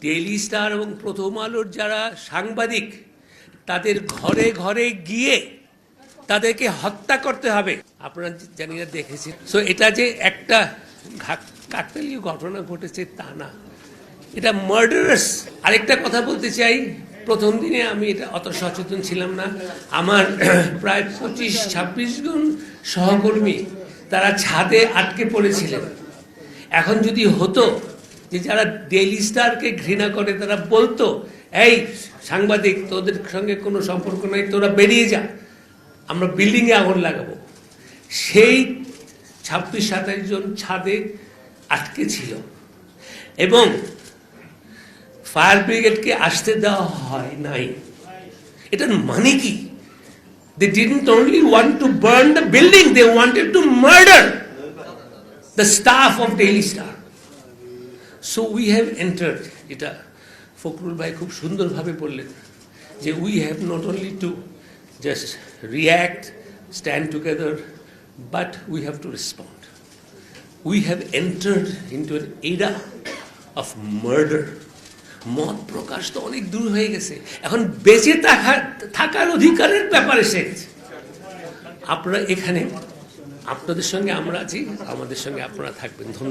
Daily star এবং প্রথম আলোর যারা সাংবাদিক তাদের ঘরে ঘরে গিয়ে তাদেরকে হত্যা করতে হবে। আপনারা জানি না দেখেছেন। সো এটা যে একটা কাকতালীয় ঘটনা ঘটেছে তা না, এটা মার্ডারাস। আরেকটা কথা বলতে চাই, প্রথম দিনে আমি এটা অত সচেতন ছিলাম না। আমার প্রায় 25-26 জন সহকর্মী তারা ছাদে আটকে পড়েছিলেন। এখন যদি হতো যে যারা ডেইলি স্টারকে ঘৃণা করে তারা বলতো, এই সাংবাদিক তোদের সঙ্গে কোনো সম্পর্ক নাই, তোরা বেরিয়ে যা, আমরা বিল্ডিংয়ে আগুন লাগাবো। সেই 26-27 জন ছাদে আটকে ছিল এবং ফায়ার ব্রিগেডকে আসতে দেওয়া হয় নাই। এটার মানে কি? They didn't only want to burn the building, they wanted to murder the staff of Daily Star. So we have entered, এটা ফখরুল ভাই খুব সুন্দরভাবে বললেন যে we have not only to just react, stand together, but we have to respond. We have entered into an era of murder. মত প্রকাশ তো অনেক দূর হয়ে গেছে, এখন বেঁচে থাকার অধিকারের ব্যাপারে এসেছে। আপনারা এখানে, আপনাদের সঙ্গে আমরা আছি, আমাদের সঙ্গে আপনারা থাকবেন। ধন্যবাদ।